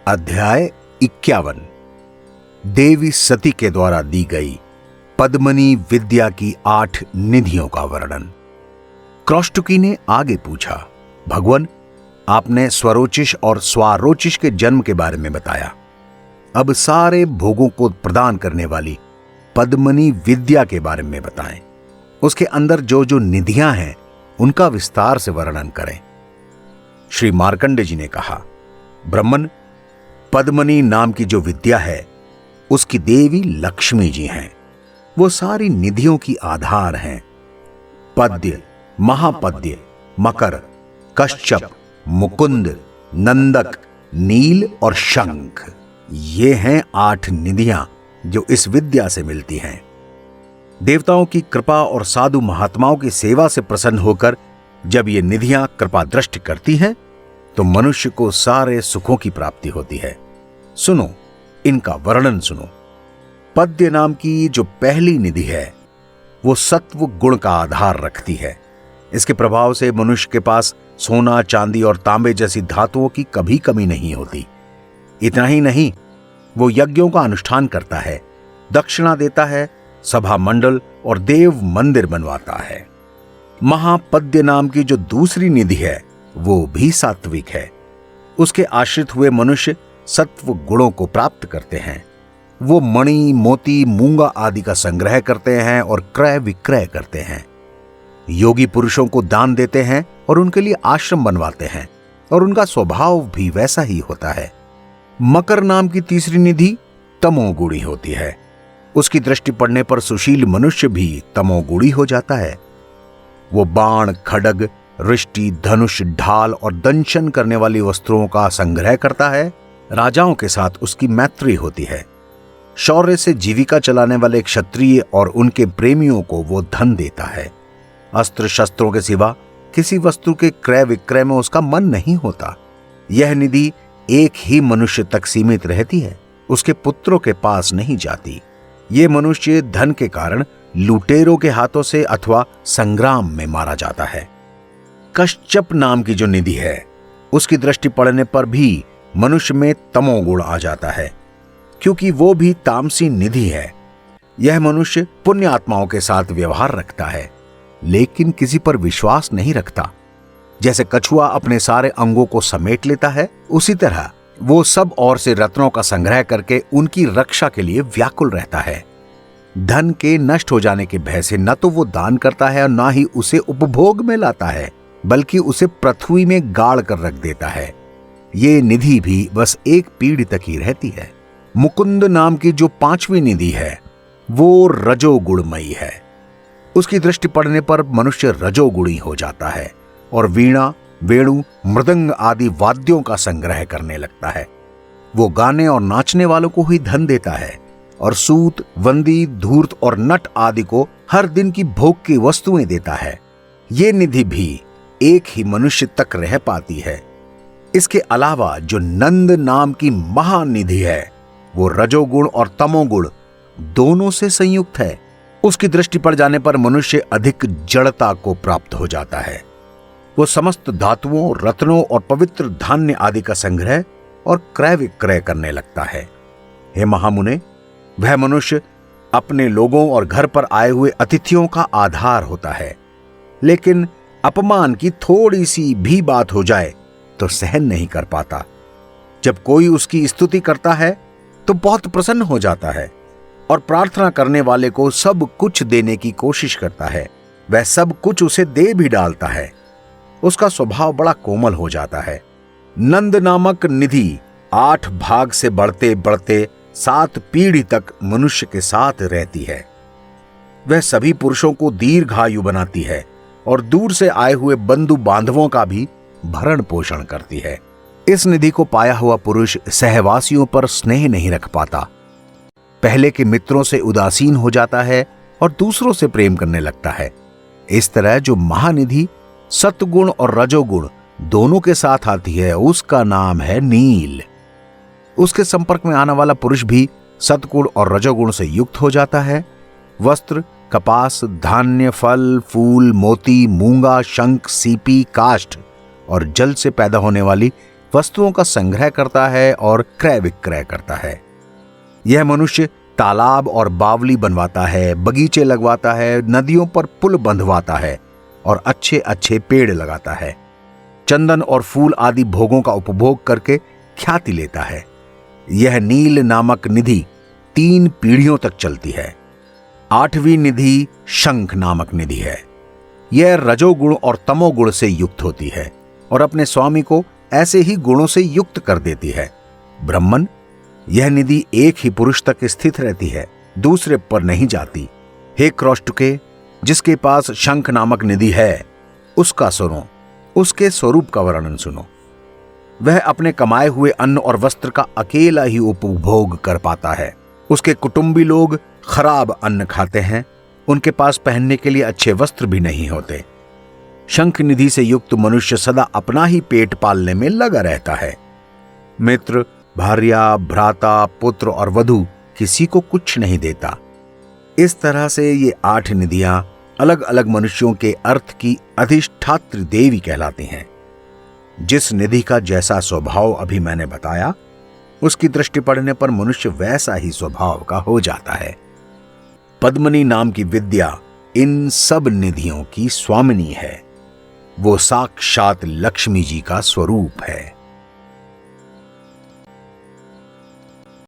अध्याय 51। देवी सती के द्वारा दी गई पद्मनी विद्या की 8 निधियों का वर्णन। क्रौष्टुकी ने आगे पूछा, भगवान, आपने स्वरोचिष और स्वारोचिष के जन्म के बारे में बताया। अब सारे भोगों को प्रदान करने वाली पद्मनी विद्या के बारे में बताएं। उसके अंदर जो जो निधियां हैं उनका विस्तार से वर्णन करें। श्री मार्कंडेय जी ने कहा, ब्रह्मन, पद्मनी नाम की जो विद्या है उसकी देवी लक्ष्मी जी हैं। वो सारी निधियों की आधार हैं। पद्य, महापद्य, मकर, कश्यप, मुकुंद, नंदक, नील और शंख, ये हैं 8 निधियां जो इस विद्या से मिलती हैं। देवताओं की कृपा और साधु महात्माओं की सेवा से प्रसन्न होकर जब ये निधियां कृपा दृष्टि करती हैं तो मनुष्य को सारे सुखों की प्राप्ति होती है। सुनो, इनका वर्णन सुनो। पद्य नाम की जो पहली निधि है वो सत्व गुण का आधार रखती है। इसके प्रभाव से मनुष्य के पास सोना, चांदी और तांबे जैसी धातुओं की कभी कमी नहीं होती। इतना ही नहीं, वो यज्ञों का अनुष्ठान करता है, दक्षिणा देता है, सभा मंडल और देव मंदिर बनवाता है। महापद्य नाम की जो दूसरी निधि है वो भी सात्विक है। उसके आश्रित हुए मनुष्य सत्व गुणों को प्राप्त करते हैं। वो मणि, मोती, मूंगा आदि का संग्रह करते हैं और क्रय विक्रय करते हैं। योगी पुरुषों को दान देते हैं और उनके लिए आश्रम बनवाते हैं और उनका स्वभाव भी वैसा ही होता है। मकर नाम की तीसरी निधि तमोगुणी होती है। उसकी दृष्टि पड़ने पर सुशील मनुष्य भी तमोगुणी हो जाता है। वो बाण, खड्ग, रिष्टि, धनुष, ढाल और दंशन करने वाली वस्त्रों का संग्रह करता है। राजाओं के साथ उसकी मैत्री होती है। शौर्य से जीविका चलाने वाले क्षत्रिय और उनके प्रेमियों को वो धन देता है। अस्त्र शस्त्रों के सिवा किसी वस्तु के क्रय विक्रय में उसका मन नहीं होता। यह निधि एक ही मनुष्य तक सीमित रहती है, उसके पुत्रों के पास नहीं जाती। ये मनुष्य धन के कारण लुटेरों के हाथों से अथवा संग्राम में मारा जाता है। कश्यप नाम की जो निधि है उसकी दृष्टि पड़ने पर भी मनुष्य में तमोगुण आ जाता है, क्योंकि वो भी तामसी निधि है। यह मनुष्य पुण्य आत्माओं के साथ व्यवहार रखता है लेकिन किसी पर विश्वास नहीं रखता। जैसे कछुआ अपने सारे अंगों को समेट लेता है, उसी तरह वो सब और से रत्नों का संग्रह करके उनकी रक्षा के लिए व्याकुल रहता है। धन के नष्ट हो जाने के भय से न तो वो दान करता है और न ही उसे उपभोग में लाता है, बल्कि उसे पृथ्वी में गाड़ कर रख देता है। ये निधि भी बस एक पीढ़ी तक ही रहती है। मुकुंद नाम की जो 5वीं निधि है वो रजोगुणमयी है। उसकी दृष्टि पड़ने पर मनुष्य रजोगुणी हो जाता है और वीणा, वेणु, मृदंग आदि वाद्यों का संग्रह करने लगता है। वो गाने और नाचने वालों को ही धन देता है और सूत, वंदी, धूर्त और नट आदि को हर दिन की भोग की वस्तुएं देता है। ये निधि भी एक ही मनुष्य तक रह पाती है। इसके अलावा जो नंद नाम की महानिधि है वो रजोगुण और तमोगुण दोनों से संयुक्त है। उसकी दृष्टि पड़ जाने पर मनुष्य अधिक जड़ता को प्राप्त हो जाता है। वो समस्त धातुओं, रत्नों और पवित्र धान्य आदि का संग्रह और क्रय विक्रय करने लगता है। हे महामुने, वह मनुष्य अपने लोगों और घर पर आए हुए अतिथियों का आधार होता है, लेकिन अपमान की थोड़ी सी भी बात हो जाए तो सहन नहीं कर पाता। जब कोई उसकी स्तुति करता है तो बहुत प्रसन्न हो जाता है और प्रार्थना करने वाले को सब कुछ देने की कोशिश करता है। वह सब कुछ उसे दे भी डालता है। उसका स्वभाव बड़ा कोमल हो जाता है। नंद नामक निधि 8 भाग से बढ़ते बढ़ते 7 पीढ़ी तक मनुष्य के साथ रहती है। वह सभी पुरुषों को दीर्घायु बनाती है और दूर से आए हुए बंधु बांधवों का भी भरण पोषण करती है। इस निधि को पाया हुआ पुरुष सहवासियों पर स्नेह नहीं रख पाता, पहले के मित्रों से उदासीन हो जाता है और दूसरों से प्रेम करने लगता है। इस तरह जो महानिधि सत्गुण और रजोगुण दोनों के साथ आती है उसका नाम है नील। उसके संपर्क में आने वाला पुरुष भी सत्गुण और रजोगुण से युक्त हो जाता है। वस्त्र, कपास, धान्य, फल, फूल, मोती, मूंगा, शंख, सीपी, काष्ठ और जल से पैदा होने वाली वस्तुओं का संग्रह करता है और क्रय विक्रय करता है। यह मनुष्य तालाब और बावली बनवाता है, बगीचे लगवाता है, नदियों पर पुल बंधवाता है और अच्छे अच्छे पेड़ लगाता है। चंदन और फूल आदि भोगों का उपभोग करके ख्याति लेता है। यह नील नामक निधि 3 पीढ़ियों तक चलती है। 8वीं निधि शंख नामक निधि है। यह रजोगुण और तमोगुण से युक्त होती है और अपने स्वामी को ऐसे ही गुणों से युक्त कर देती है। ब्रह्मन, यह निधि एक ही पुरुष तक स्थित रहती है, दूसरे पर नहीं जाती। हे क्रौष्टुके, जिसके पास शंख नामक निधि है उसका सुनो, उसके स्वरूप का वर्णन सुनो। वह अपने कमाए हुए अन्न और वस्त्र का अकेला ही उपभोग कर पाता है। उसके कुटुंबी लोग खराब अन्न खाते हैं, उनके पास पहनने के लिए अच्छे वस्त्र भी नहीं होते। शंख निधि से युक्त मनुष्य सदा अपना ही पेट पालने में लगा रहता है। मित्र, भार्या, भ्राता, पुत्र और वधू किसी को कुछ नहीं देता। इस तरह से ये 8 निधियां अलग अलग मनुष्यों के अर्थ की अधिष्ठात्री देवी कहलाती हैं। जिस निधि का जैसा स्वभाव अभी मैंने बताया, उसकी दृष्टि पड़ने पर मनुष्य वैसा ही स्वभाव का हो जाता है। पद्मनी नाम की विद्या इन सब निधियों की स्वामिनी है। वो साक्षात लक्ष्मी जी का स्वरूप है।